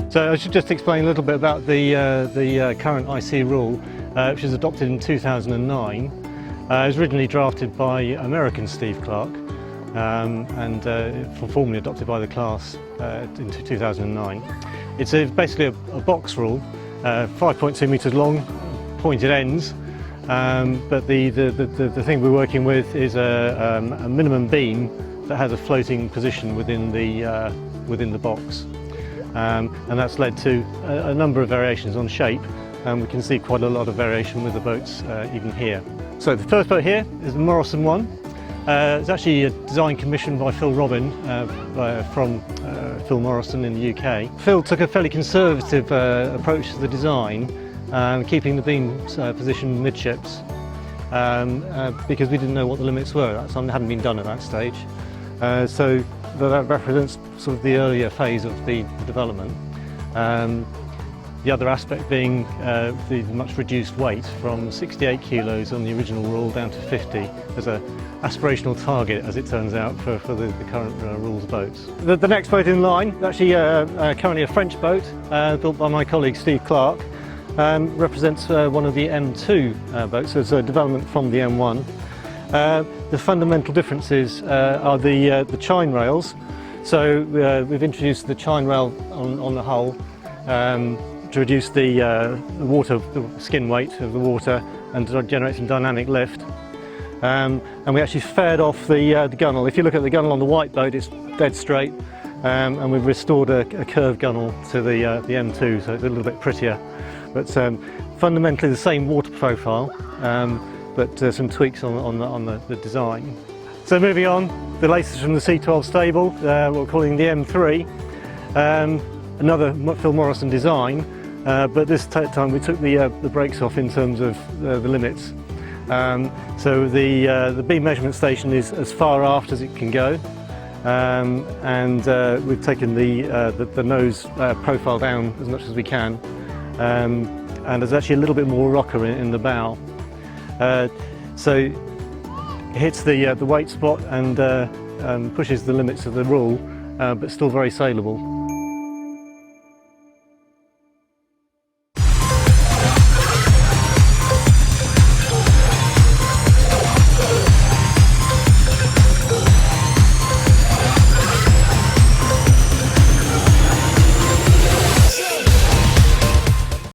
So I should just explain a little bit about the current IC rule, which was adopted in 2009. It was originally drafted by American Steve Clark and formally adopted by the class in 2009. It's basically a box rule, 5.2 metres long, pointed ends, but the thing we're working with is a minimum beam that has a floating position within the box. And that's led to a number of variations on shape, and we can see quite a lot of variation with the boats even here. So the first boat here is the Morrison one. It's actually a design commissioned by Phil Robin from Phil Morrison in the UK. Phil took a fairly conservative approach to the design, keeping the beam positioned midships, because we didn't know what the limits were. That hadn't been done at that stage. So that represents sort of the earlier phase of the development. The other aspect being the much reduced weight from 68 kilos on the original rule down to 50 as an aspirational target, as it turns out, for the current rules boats. The next boat in line is actually currently a French boat built by my colleague Steve Clark. Represents one of the M2 boats, so it's a development from the M1. The fundamental differences are the chine rails. So we've introduced the chine rail on the hull to reduce the skin weight of the water and to generate some dynamic lift. And we actually faired off the gunnel. If you look at the gunnel on the white boat, it's dead straight, and we've restored a curved gunnel to the M2, so it's a little bit prettier. But fundamentally the same water profile, but some tweaks on the design. So moving on, the latest from the C12 stable, what we're calling the M3, another Phil Morrison design, but this time we took the brakes off in terms of the limits. So the beam measurement station is as far aft as it can go, and we've taken the nose profile down as much as we can. And there's actually a little bit more rocker in the bow, so it hits the weight spot and pushes the limits of the rule, but still very sailable.